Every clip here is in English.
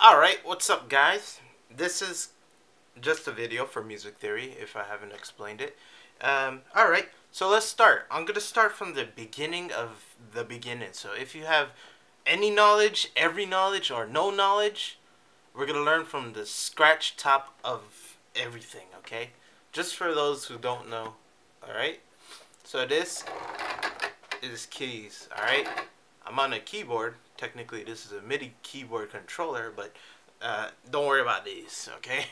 Alright, what's up guys? This is just a video for music theory if I haven't explained it. Alright, so let's start. I'm going to start from the beginning of the beginning. So if you have any knowledge, every knowledge, or no knowledge, we're going to learn from the scratch top of everything, okay? Just for those who don't know, alright? So this is keys, alright? I'm on a keyboard. Technically, this is a MIDI keyboard controller, but don't worry about these, okay?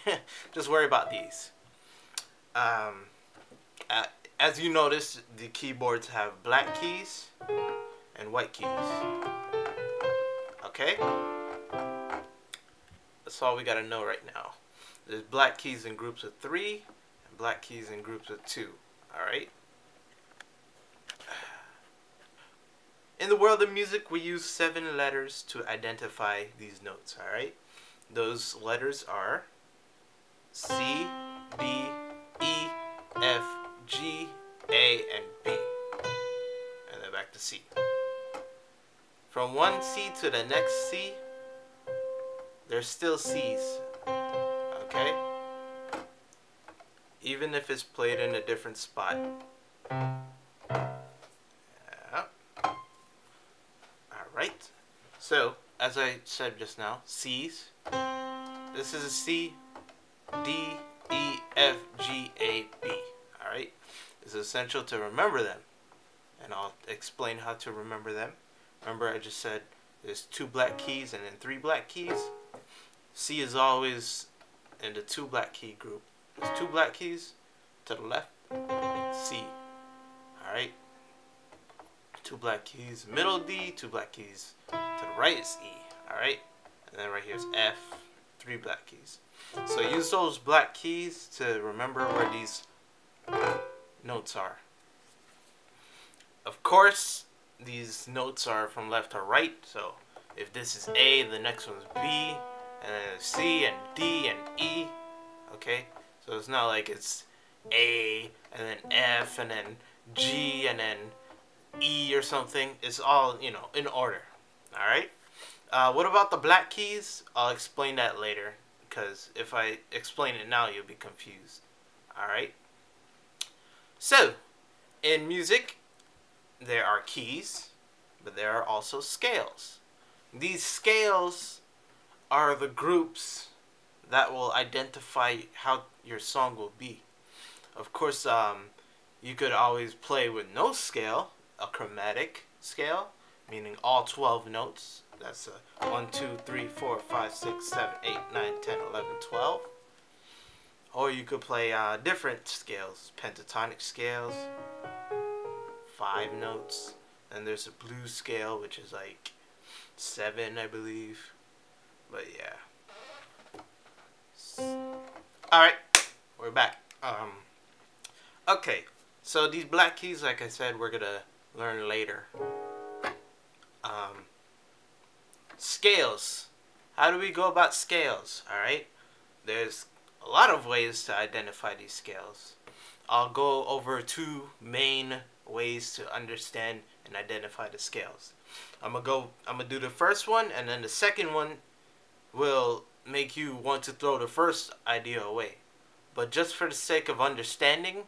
Just worry about these. As you notice, the keyboards have black keys and white keys. Okay? That's all we gotta know right now. There's black keys in groups of 3 and black keys in groups of 2. Alright? In the world of music, we use 7 letters to identify these notes, alright? Those letters are C, D, E, F, G, A, and B. And then back to C. From one C to the next C, there's still C's, okay? Even if it's played in a different spot. Right? So, as I said just now, C's. This is a C, D, E, F, G, A, B. Alright? It's essential to remember them. And I'll explain how to remember them. Remember I just said there's 2 black keys and then 3 black keys. C is always in the 2 black key group. There's 2 black keys to the left, C. Alright? 2 black keys, middle D, 2 black keys to the right is E, alright? And then right here is F, 3 black keys. So use those black keys to remember where these notes are. Of course, these notes are from left to right, so if this is A, the next one's B, and then C and D and E, okay? So it's not like it's A, and then F, and then G, and then E or something. It's all, you know, in order. Alright? What about the black keys? I'll explain that later, because if I explain it now, you'll be confused. Alright? So, in music, there are keys, but there are also scales. These scales are the groups that will identify how your song will be. Of course, you could always play with no scale, a chromatic scale, meaning all 12 notes. That's a 1, 2, 3, 4, 5, 6, 7, 8, 9, 10, 11, 12. Or you could play different scales, pentatonic scales, 5 notes. Then there's a blues scale, which is like 7, I believe. But yeah. Alright, we're back. Okay, so these black keys, like I said, we're gonna learn later. Scales. How do we go about scales? Alright, there's a lot of ways to identify these scales. I'll go over 2 main ways to understand and identify the scales. I'm gonna do the first one, and then the second one will make you want to throw the first idea away. But just for the sake of understanding,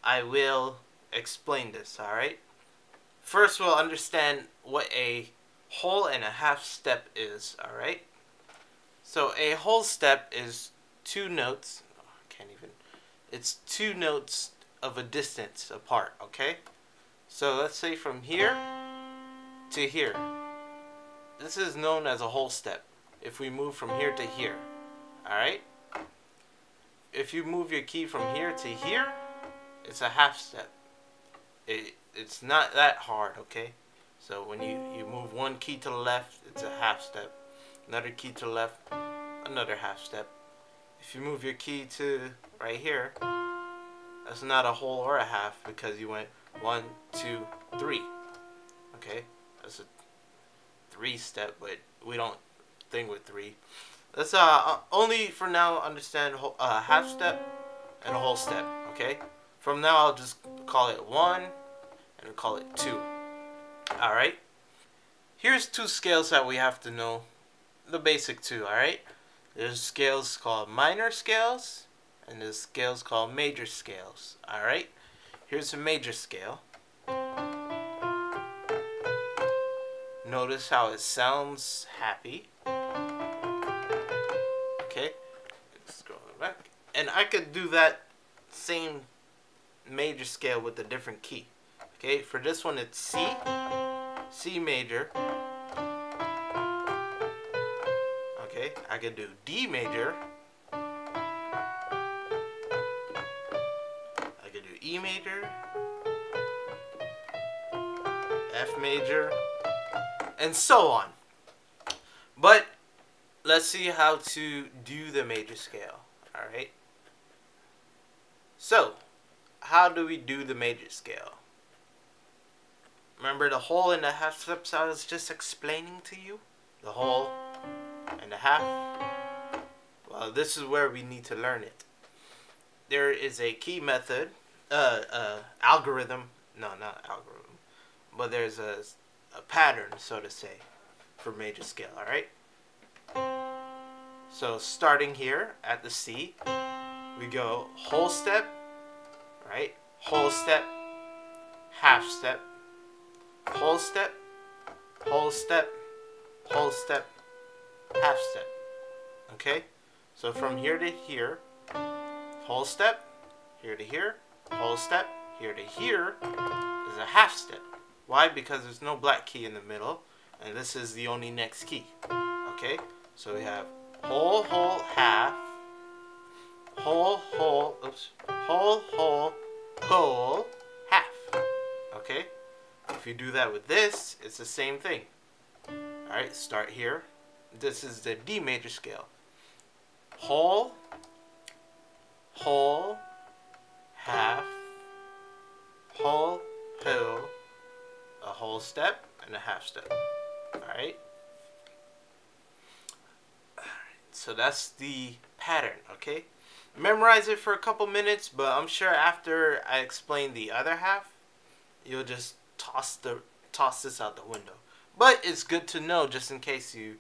I will explain this, alright? First, we'll understand what a whole and a half step is, alright? So, a whole step is 2 notes. Oh, I can't even. It's 2 notes of a distance apart, okay? So, let's say from here to here. This is known as a whole step. If we move from here to here, alright? If you move your key from here to here, it's a half step. It's not that hard, okay? So when you move one key to the left, it's a half step. Another key to the left, another half step. If you move your key to right here, that's not a whole or a half, because you went 1, 2, 3. Okay? That's a 3 step, but we don't think with 3. Let's only for now understand half step and a whole step, okay? From now I'll just call it 1 and call it 2. Alright? Here's 2 scales that we have to know the basic two, alright? There's scales called minor scales, and there's scales called major scales, alright? Here's a major scale. Notice how it sounds happy. Okay, scroll back. And I could do that same major scale with a different key. Okay, for this one it's C, C major. Okay, I could do D major. I could do E major, F major, and so on. But let's see how to do the major scale. Alright? So, how do we do the major scale? Remember the whole and the half steps I was just explaining to you? The whole and the half? Well, this is where we need to learn it. There is a key method, algorithm. No, not algorithm. But there's a pattern, so to say, for major scale, alright? So starting here at the C, we go whole step, right? Whole step, half step, whole step, whole step, whole step, half step. Okay? So from here to here, whole step, here to here, whole step, here to here is a half step. Why? Because there's no black key in the middle, and this is the only next key. Okay? So we have whole, whole, half, whole, whole, oops, whole, whole, whole, half. Okay? If you do that with this, it's the same thing. Alright, start here. This is the D major scale. Whole, whole, half, whole, whole, a whole step, and a half step. Alright? So that's the pattern, okay? Memorize it for a couple minutes, but I'm sure after I explain the other half, you'll just toss this out the window. But it's good to know just in case you're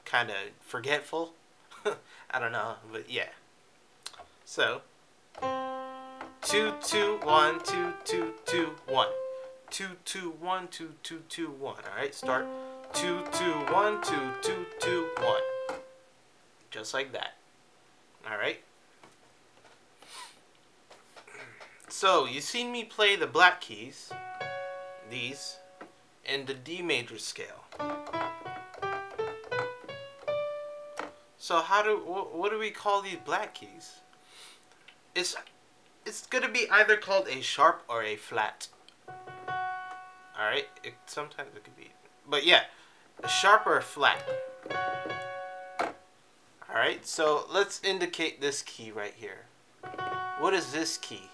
kind of forgetful. I don't know, but yeah. So 2 2 1 2 2 2 1 2 2 1 2 2 2 1. All right, start 2 2 1 2 2 2 1. Just like that. All right. So you seen me play the black keys, these, in the D major scale. So what do we call these black keys? It's gonna be either called a sharp or a flat. All right. Sometimes it could be, but yeah, a sharp or a flat. All right. So let's indicate this key right here. What is this key?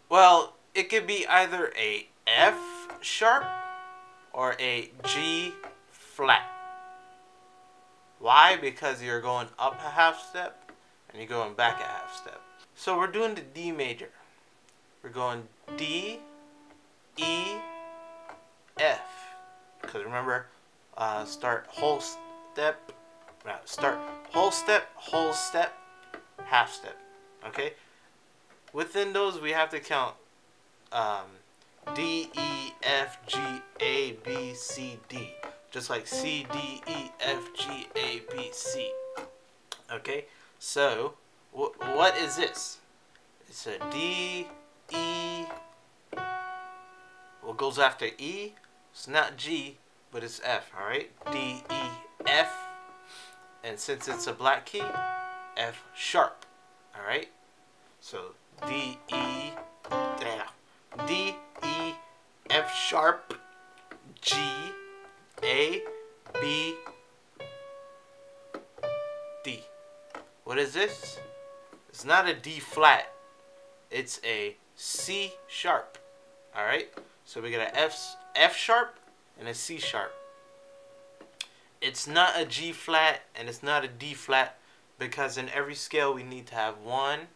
Well, it could be either a F sharp or a G flat. Why? Because you're going up a half step and you're going back a half step. So we're doing the D major. We're going D, E, F. Because remember, start whole step, whole step, half step. Okay? Within those, we have to count D, E, F, G, A, B, C, D. Just like C, D, E, F, G, A, B, C. Okay? So, what is this? It's a D, E. What goes after E? It's not G, but it's F. Alright? D, E, F. And since it's a black key, F sharp. Alright? So, D, E, D, E, F sharp, G, A, B, D. What is this? It's not a D flat. It's a C sharp. Alright? So we got a F sharp and a C sharp. It's not a G flat and it's not a D flat because in every scale we need to have one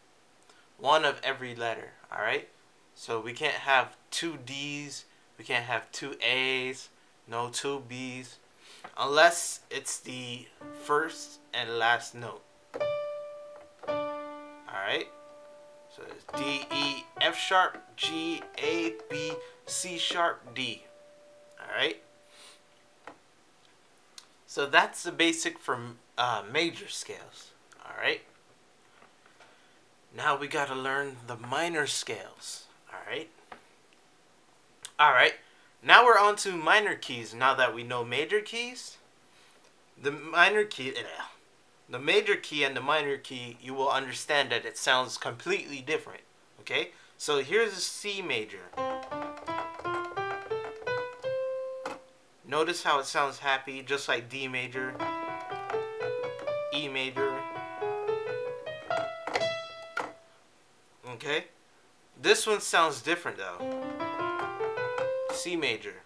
of every letter. Alright? So we can't have two D's. We can't have two A's. No two B's. unless it's the first and last note. Alright? So it's D, E, F sharp, G, A, B, C sharp, D. Alright? So that's the basic for major scales. Alright? Now we gotta learn the minor scales. Alright? Alright. Now we're on to minor keys. Now that we know major keys, the major key and the minor key, you will understand that it sounds completely different. Okay? So here's a C major. Notice how it sounds happy, just like D major, E major. Okay? This one sounds different though. C major.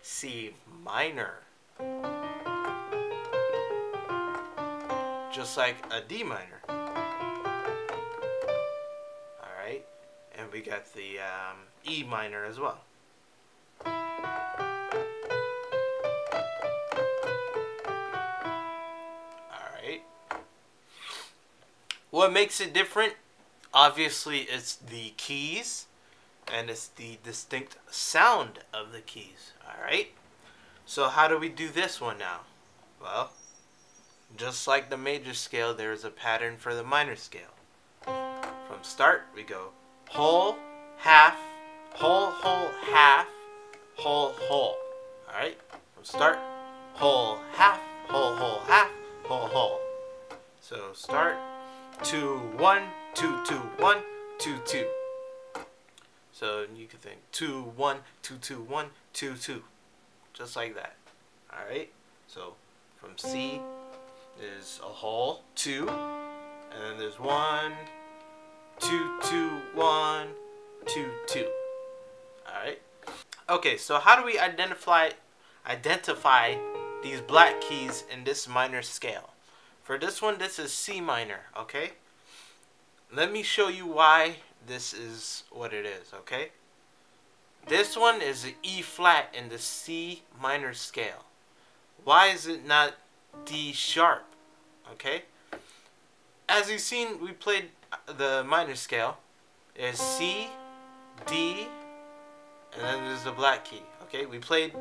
C minor. Just like a D minor. Alright? And we got the E minor as well. Alright. What makes it different? Obviously, it's the keys, and it's the distinct sound of the keys. Alright? So how do we do this one now? Well, just like the major scale, there is a pattern for the minor scale. From start, we go whole, half, whole, whole, half, whole, whole. Alright? From start, whole, half, whole, whole, half, whole, whole. So start, 2, 1, 2, 2, 1, 2, 2. So you can think 2, 1, 2, 2, 1, 2, 2. Just like that. Alright? So from C is a whole 2. And then there's 1, 2, 2, 1, 2, 2. Alright? Okay, so how do we identify these black keys in this minor scale? For this one, this is C minor, okay? Let me show you why this is what it is, okay? This one is an E flat in the C minor scale. Why is it not D sharp, okay? As you've seen, we played the minor scale. There's C, D, and then there's the black key, okay? We played...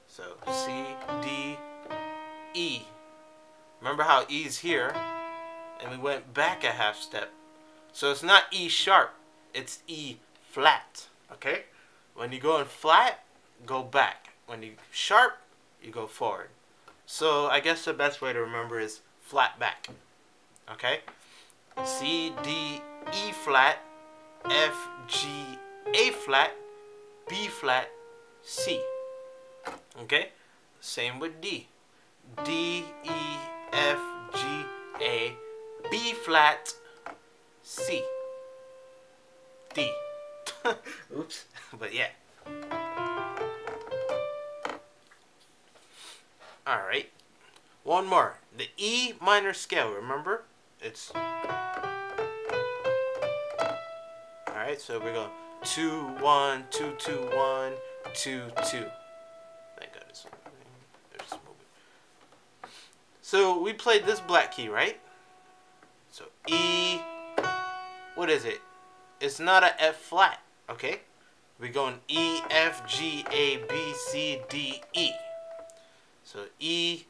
So, C, D, E. Remember how E's here, and we went back a half step. So it's not E sharp, it's E flat, okay? When you go in flat, go back. When you sharp, you go forward. So I guess the best way to remember is flat back, okay? C, D, E flat, F, G, A flat, B flat, C. Okay? Same with D. D, E, F, G, A, B flat, C. D. Oops. But yeah. Alright. One more. The E minor scale, remember? It's... Alright, so we're going 2, 1, 2, 2, 1, 2, 2. Thank God it's moving. So we played this black key, right? So E, what is it? It's not a F flat, okay? We're going E, F, G, A, B, C, D, E. So E,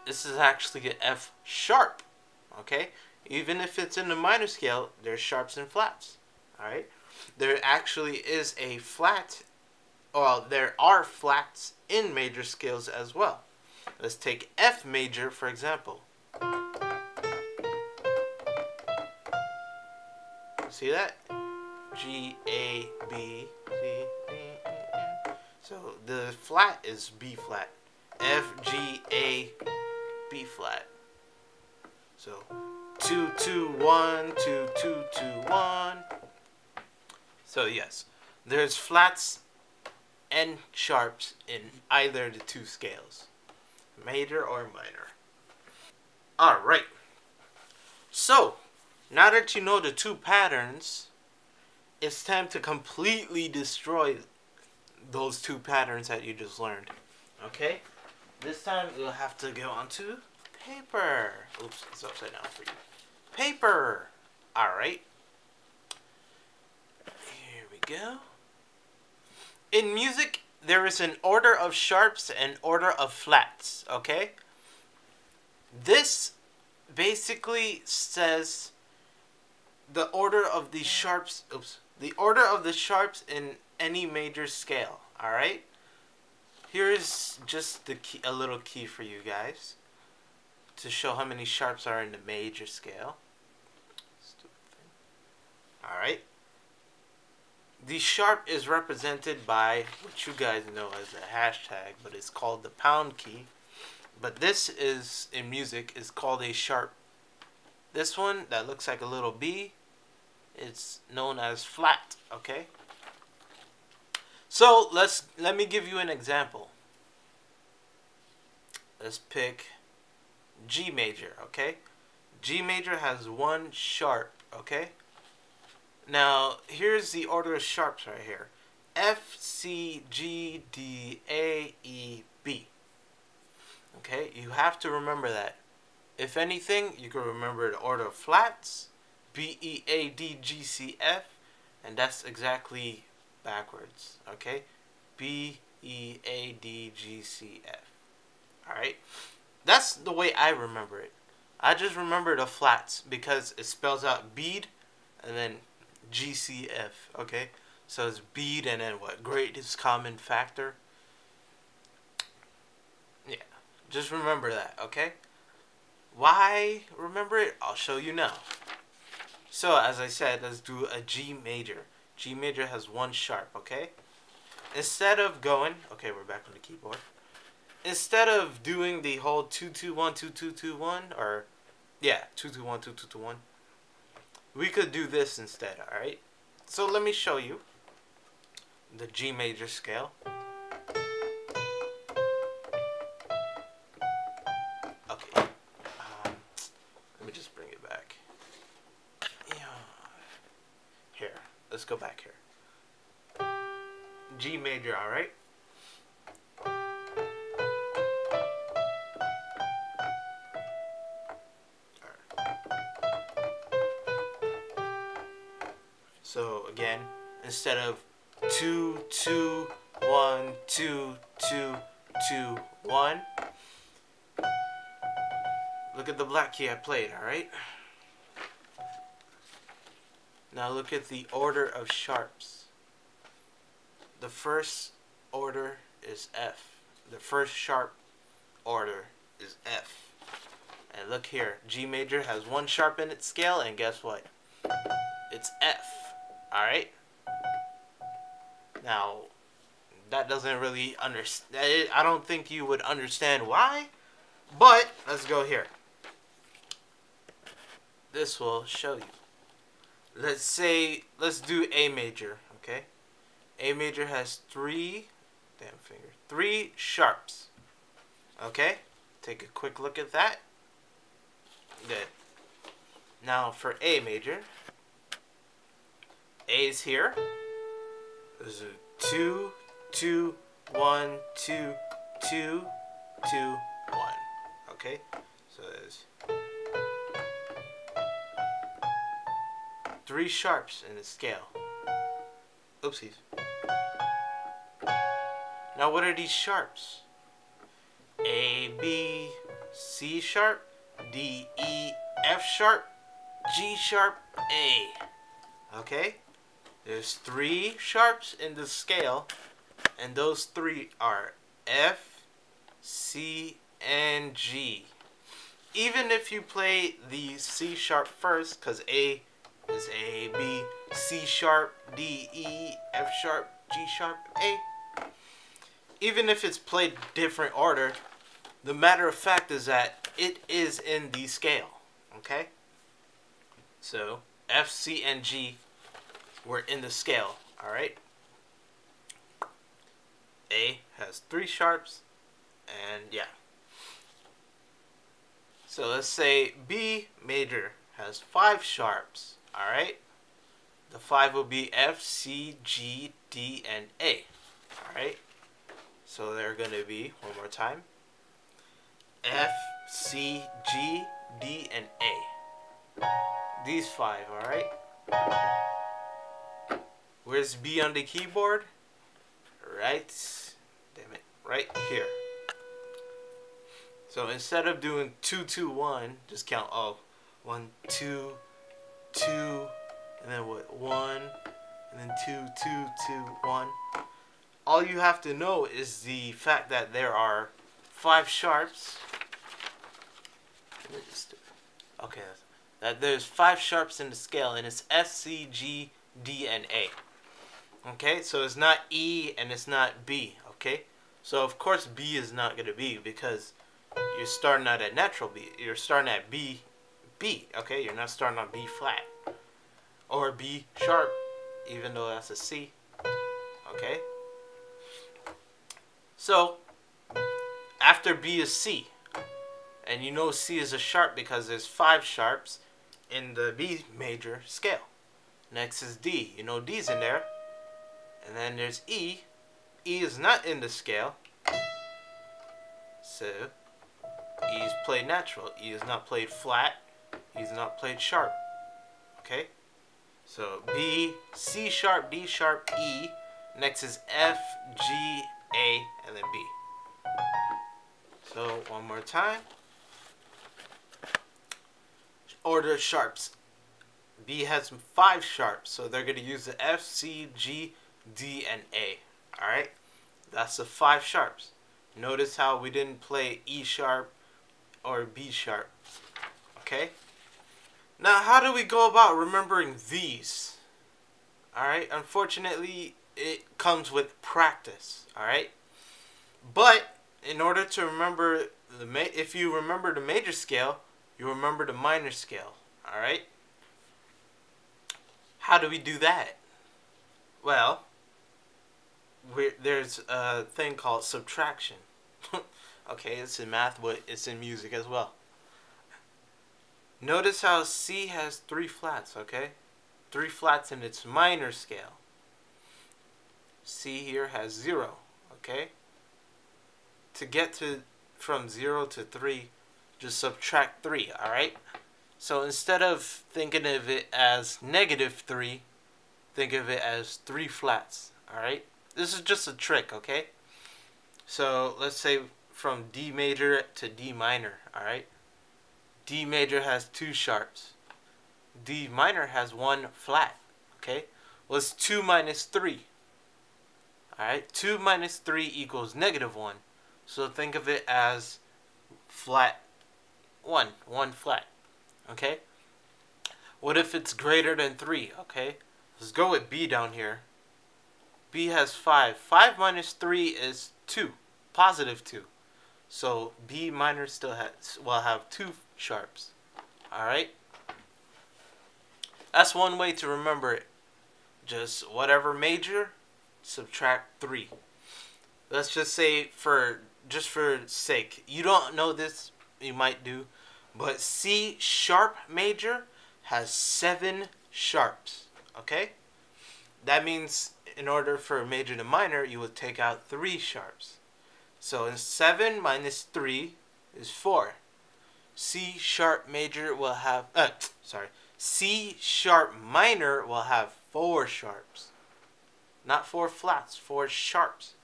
this is actually an F sharp, okay? Even if it's in the minor scale, there's sharps and flats, alright? There actually is a flat, well, there are flats in major scales as well. Let's take F major, for example. See that? G, A, B, C, D, E, F. So the flat is B flat. F, G, A, B flat. So 2, 2, 1, 2, 2, 2, 1. So yes, there's flats and sharps in either of the two scales, major or minor. Alright, so now that you know the two patterns, it's time to completely destroy those two patterns that you just learned. Okay? This time you'll have to go onto paper. Oops, it's upside down for you. Paper. Alright. Here we go. In music, there is an order of sharps and order of flats. Okay? This basically says the order of the sharps. Oops. The order of the sharps in any major scale. Alright? Here's just the key, a little key for you guys to show how many sharps are in the major scale. Alright. The sharp is represented by what you guys know as a hashtag, but it's called the pound key. But this is, in music, is called a sharp. This one that looks like a little B, it's known as flat, okay? So let me give you an example. Let's pick G major, okay? G major has one sharp, okay? Now, here's the order of sharps right here. F, C, G, D, A, E, B. Okay, you have to remember that. If anything, you can remember the order of flats, B, E, A, D, G, C, F, and that's exactly backwards, okay? B, E, A, D, G, C, F. Alright? That's the way I remember it. I just remember the flats because it spells out bead and then G, C, F, okay? So it's bead and then what? Greatest common factor. Yeah, just remember that, okay? Why remember it? I'll show you now. So, as I said, let's do a G major. G major has one sharp, okay? Instead of going, okay, we're back on the keyboard. Instead of doing the whole 2-2-1, 2-2-2-1, or, yeah, 2-2-1, 2-2-2-1, we could do this instead, alright? So let me show you the G major scale. Okay, let me just bring it back. Yeah. Here, let's go back here. G major, alright? So again, instead of 2, 2, 1, 2, 2, 2, 1, look at the black key I played, alright? Now look at the order of sharps. The first order is F. The first sharp order is F. And look here, G major has one sharp in its scale, and guess what? It's F. Alright? Now, that doesn't really understand. I don't think you would understand why, but let's go here. This will show you. Let's do A major, okay? A major has three sharps. Okay? Take a quick look at that. Good. Now for A major, A is here. There's a 2, 2, 1, 2, 2, 2, 1. Okay? So there's 3 sharps in the scale. Oopsies. Now what are these sharps? A, B, C sharp, D, E, F sharp, G sharp, A. Okay? There's 3 sharps in the scale, and those 3 are F, C, and G. Even if you play the C sharp first, because A is A, B, C sharp, D, E, F sharp, G sharp, A. Even if it's played different order, the matter of fact is that it is in the scale. Okay? So, F, C, and G were in the scale. Alright? A has 3 sharps, and yeah. So let's say B major has 5 sharps. Alright? The 5 will be F, C, G, D, and A. Alright? So they're going to be, one more time, F, C, G, D, and A. These 5, alright? Where's B on the keyboard? Right, damn it, right here. So instead of doing 2, 2, 1, just count 1, 2, 2, and then what? 1, and then 2, 2, 2, 1. All you have to know is the fact that there are 5 sharps. Okay, that there's 5 sharps in the scale, and it's S, C, G, D, and A. Okay, so it's not E and it's not B. Okay, so of course B is not going to be, because you're starting out at natural B. You're starting at B. Okay, you're not starting on B flat or B sharp, even though that's a C. Okay, so after B is C, and you know C is a sharp because there's 5 sharps in the B major scale. Next is D. You know D's in there. And then there's E. E is not in the scale, so E is played natural. E is not played flat. E is not played sharp. Okay? So B, C sharp, D sharp, E. Next is F, G, A, and then B. So one more time. Order of sharps. B has 5 sharps, so they're going to use the F, C, G, D, and A. Alright? That's the 5 sharps. Notice how we didn't play E sharp or B sharp. Okay? Now, how do we go about remembering these? Alright? Unfortunately, it comes with practice. Alright? But, in order to remember, if you remember the major scale, you remember the minor scale. Alright? How do we do that? Well, there's a thing called subtraction. Okay, it's in math, but it's in music as well. Notice how C has 3 flats, okay? 3 flats in its minor scale. C here has 0, okay? To get from 0 to 3, just subtract 3, alright? So instead of thinking of it as -3, think of it as 3 flats, alright? This is just a trick, okay? So let's say from D major to D minor, alright? D major has 2 sharps. D minor has 1 flat, okay? Well, it's 2 minus 3. Alright? 2 minus 3 equals -1. So think of it as flat 1 flat, okay? What if it's greater than 3, okay? Let's go with B down here. B has 5. 5 minus 3 is 2. Positive 2. So B minor will have 2 sharps. Alright? That's one way to remember it. Just whatever major, subtract 3. Let's just say for sake, you don't know this, you might do, but C sharp major has 7 sharps. Okay? That means in order for major to minor, you would take out 3 sharps. So 7 minus 3 is 4. C sharp major will have, C sharp minor will have 4 sharps. Not 4 flats, 4 sharps.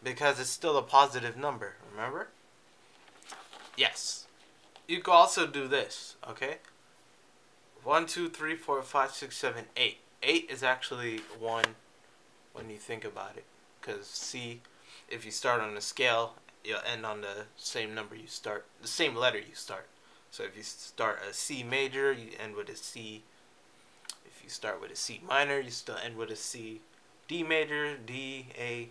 Because it's still a positive number, remember? Yes. You can also do this, okay? 1, 2, 3, 4, 5, 6, 7, 8. 8 is actually 1 when you think about it. Because C, if you start on a scale, you'll end on the same number you start, the same letter you start. So if you start a C major, you end with a C. If you start with a C minor, you still end with a C. D major, D, A,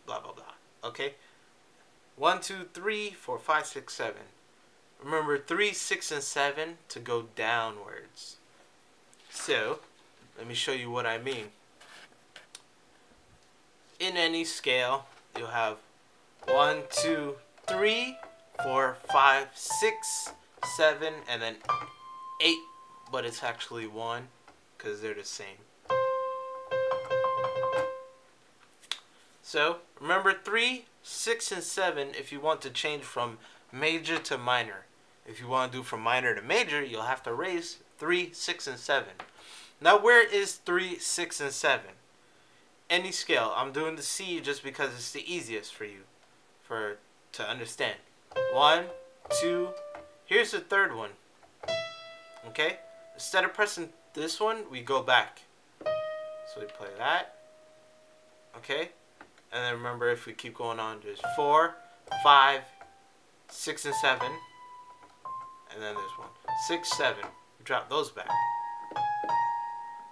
blah, blah, blah. Okay? 1, 2, 3, 4, 5, 6, 7. Remember 3, 6, and 7 to go downwards. So, let me show you what I mean. In any scale, you'll have 1, 2, 3, 4, 5, 6, 7, and then 8, but it's actually 1 because they're the same. So remember 3, 6, and 7 if you want to change from major to minor. If you want to do from minor to major, you'll have to raise 3, 6, and 7. Now where is 3, 6, and 7? Any scale. I'm doing the C just because it's the easiest for you to understand. 1, 2, here's the third one. Okay? Instead of pressing this one, we go back. So we play that. Okay? And then remember, if we keep going on, there's 4, 5, 6, and 7. And then there's 1. 6, 7. We drop those back.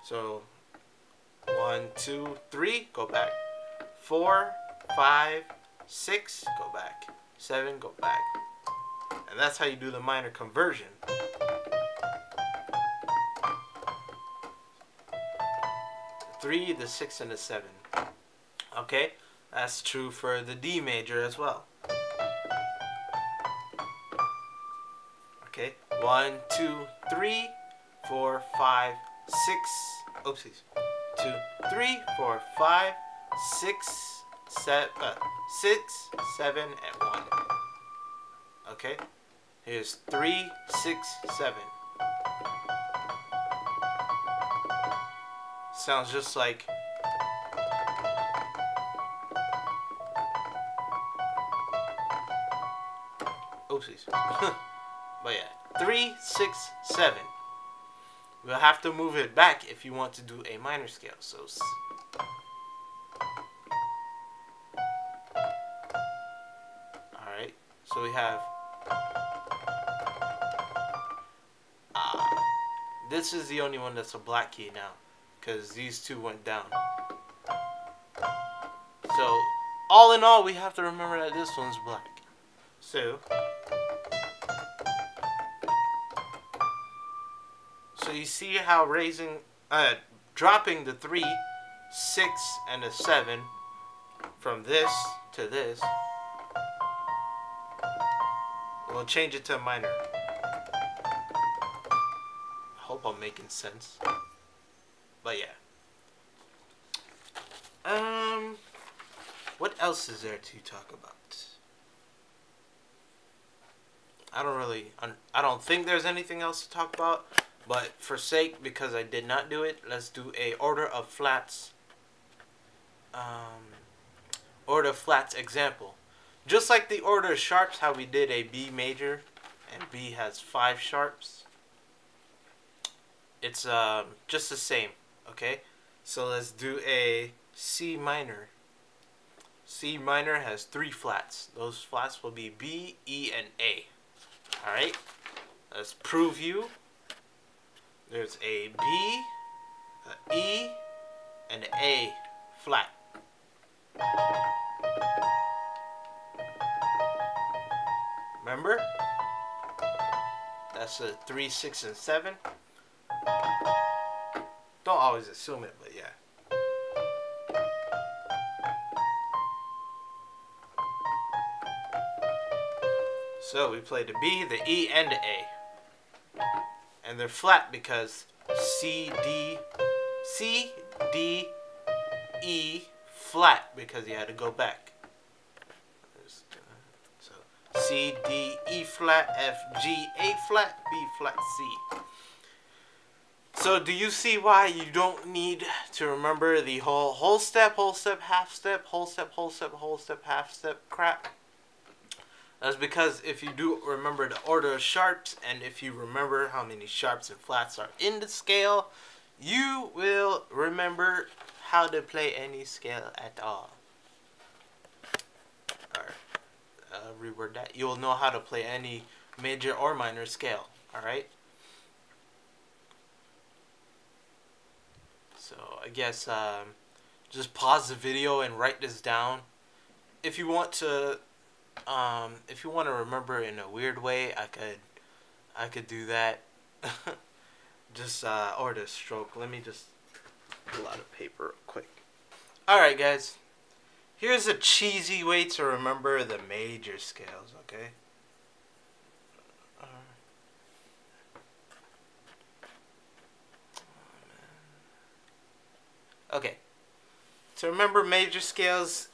So 1, 2, 3, go back. 4, 5, 6, go back. 7, go back. And that's how you do the minor conversion. The 3, the 6, and the 7. Okay? That's true for the D major as well. Okay? 1, 2, 3, 4, 5, 6. Oopsies. 2, 3, 4, 5, 6, 7, and 1. Okay? Here's 3, 6, 7. Sounds just like oopsies. But yeah, 3, 6, 7. We'll have to move it back if you want to do a minor scale. So alright, so we have this is the only one that's a black key now, because these two went down. So all in all, we have to remember that this one's black. So you see how dropping the 3, 6, and the 7 from this to this will change it to a minor. I hope I'm making sense. But yeah. What else is there to talk about? I don't think there's anything else to talk about. But for sake, because I did not do it, let's do a order of flats. Order of flats example. Just like the order of sharps, how we did a B major, and B has 5 sharps. It's just the same. Okay, so let's do a C minor. C minor has 3 flats. Those flats will be B, E, and A. All right. Let's prove you. There's a B, an E, and an A flat. Remember? That's a 3, 6, and 7. Don't always assume it, but yeah. So we played the B, the E, and the A. And they're flat because C, D, E flat because you had to go back. So C, D, E flat, F, G, A flat, B flat, C. So do you see why you don't need to remember the whole step, half step, whole step, half step crap? That's because if you do remember the order of sharps, and if you remember how many sharps and flats are in the scale, you will remember how to play any scale at all. Or reword that. You'll know how to play any major or minor scale. Alright? So I guess just pause the video and write this down. If you want to remember in a weird way, I could do that. Just or the stroke. Let me just pull out a paper real quick. Alright guys, here's a cheesy way to remember the major scales, okay? Okay. To remember major scales,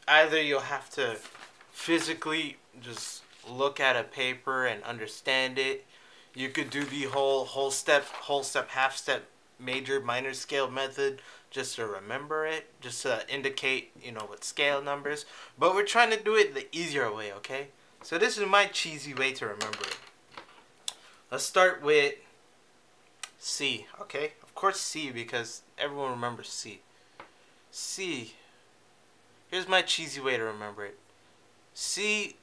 either you'll have to physically just look at a paper and understand it. You could do the whole step, half step, major, minor scale method just to remember it, just to indicate, what scale numbers. But we're trying to do it the easier way, okay? So this is my cheesy way to remember it. Let's start with C, okay? Of course C, because everyone remembers C. C. Here's my cheesy way to remember it. C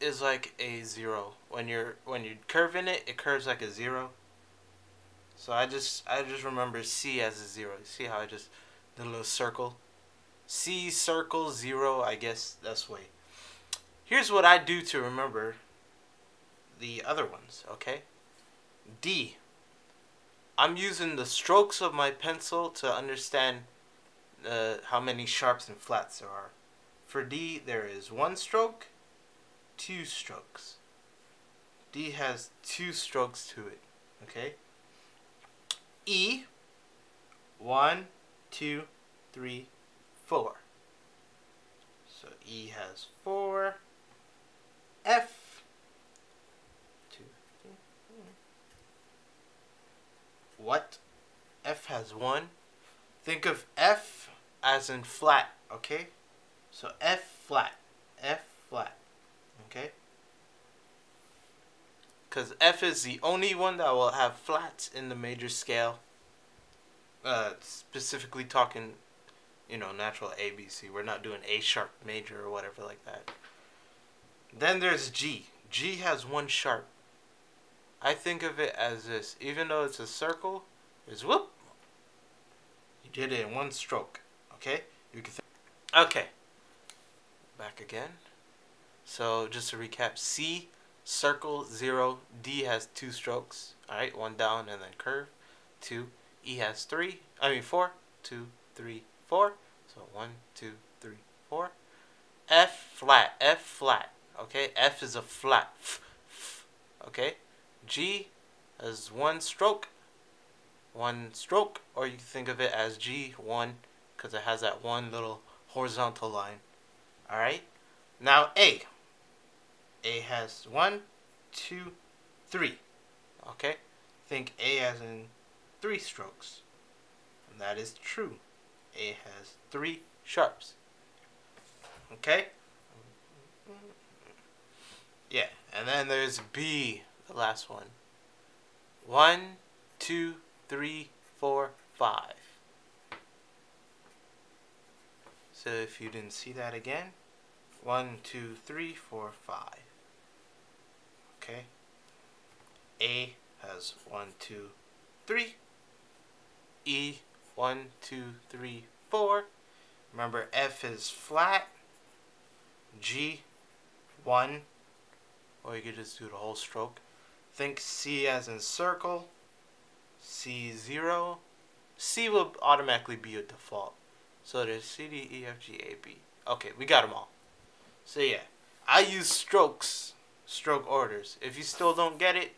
is like a 0. When you're curving it, it curves like a 0. So I just remember C as a 0. You see how I just did a little circle? C circle 0, I guess that's way. Here's what I do to remember the other ones, okay? D. I'm using the strokes of my pencil to understand how many sharps and flats there are. For D, there is 1 stroke, 2 strokes. D has 2 strokes to it, okay? E, 1, 2, 3, 4. So E has 4. F, 2, 3, 4. What? F has 1. Think of F as in flat, okay? So F flat, okay? Because F is the only one that will have flats in the major scale. Specifically talking, natural A, B, C. We're not doing A sharp major or whatever like that. Then there's G. G has 1 sharp. I think of it as this. Even though it's a circle, there's whoop. You did it in 1 stroke. Okay? You can okay. Back again. So just to recap, C, circle, 0. D has 2 strokes. Alright, 1 down and then curve. 2. E has 4. 2, 3, 4. So 1, 2, 3, 4. F flat. Okay? F is a flat. Okay? G has 1 stroke. 1 stroke. Or you can think of it as G1 because it has that 1 little horizontal line. Alright? Now A. A has 1, 2, 3. Okay? Think A as in 3 strokes. And that is true. A has 3 sharps. Okay? Yeah. And then there's B, the last one. 1, 2, 3, 4, 5. So if you didn't see that again, 1, 2, 3, 4, 5. Okay? A has 1, 2, 3. E, 1, 2, 3, 4. Remember, F is flat. G, 1. Or you could just do the whole stroke. Think C as in circle. C, 0. C will automatically be a default. So there's C, D, E, F, G, A, B. Okay, we got them all. So yeah, I use strokes, stroke orders. If you still don't get it,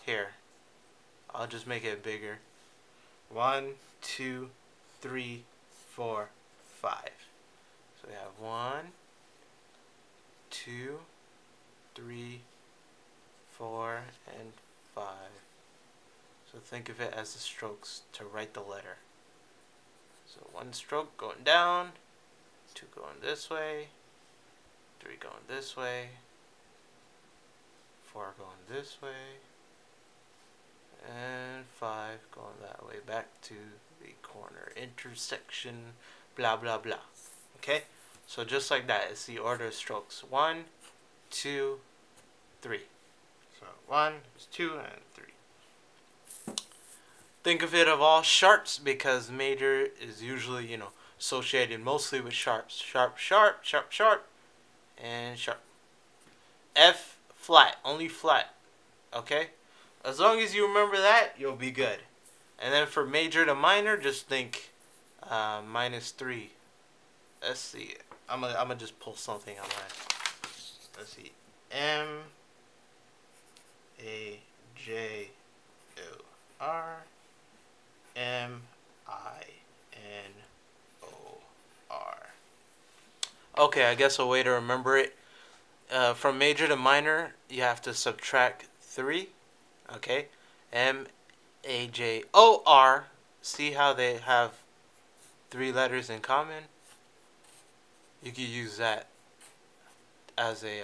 here, I'll just make it bigger. 1, 2, 3, 4, 5. So we have 1, 2, 3, 4, and 5. So think of it as the strokes to write the letter. So 1 stroke going down, 2 going this way, 3 going this way, 4 going this way, and 5 going that way back to the corner intersection, blah blah blah. Okay? So just like that, it's the order of strokes. 1, 2, 3. So 1 is 2 and 3. Think of it of all sharps because major is usually, associated mostly with sharps. Sharp, sharp, sharp, sharp, and sharp. F flat, only flat. Okay? As long as you remember that, you'll be good. And then for major to minor, just think -3. Let's see. I'm gonna just pull something on my. Let's see. M A J O R M I N-O-R. Okay, I guess a way to remember it. From major to minor, you have to subtract 3. Okay? M-A-J-O-R. See how they have 3 letters in common? You can use that as a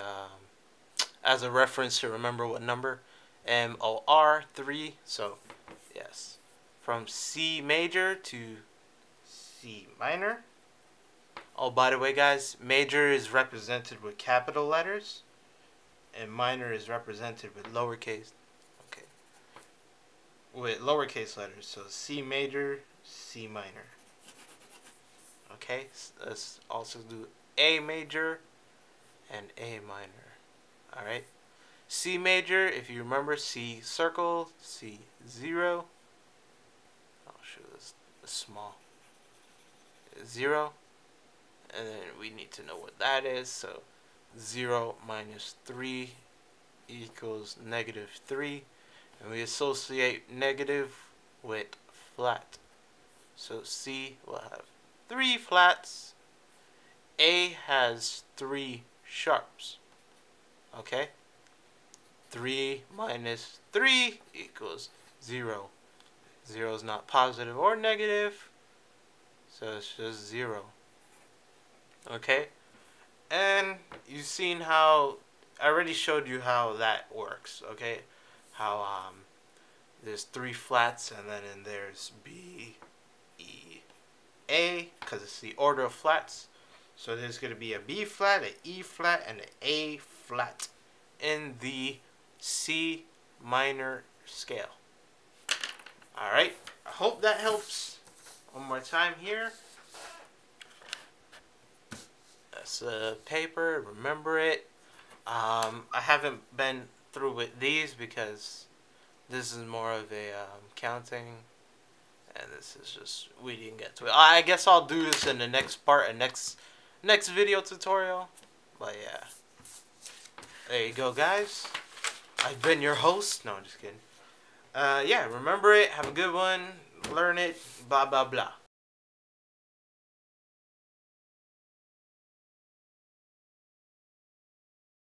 reference to remember what number. M-O-R, 3. So, yes. From C major to C minor. Oh, by the way, guys, major is represented with capital letters, and minor is represented with lowercase. Okay. With lowercase letters. So C major, C minor. Okay. Let's also do A major and A minor. All right. C major, if you remember, C circle, C 0. I'll show this small 0. And then we need to know what that is. So 0 minus 3 equals negative 3. And we associate negative with flat. So C will have 3 flats. A has 3 sharps. Okay? 3 minus 3 equals 0. 0 is not positive or negative. So it's just 0. Okay, and you've seen how I already showed you how that works. Okay, how there's 3 flats, and then there's B, E, A, because it's the order of flats. So there's going to be a B flat, an E flat, and an A flat in the C minor scale. All right, I hope that helps. One more time here. That's a paper, remember it. I haven't been through with these because this is more of a counting, and this is just, we didn't get to it. I guess I'll do this in the next part, next video tutorial. But yeah, there you go, guys. I've been your host. No, I'm just kidding. Yeah, remember it, have a good one, learn it, blah blah blah.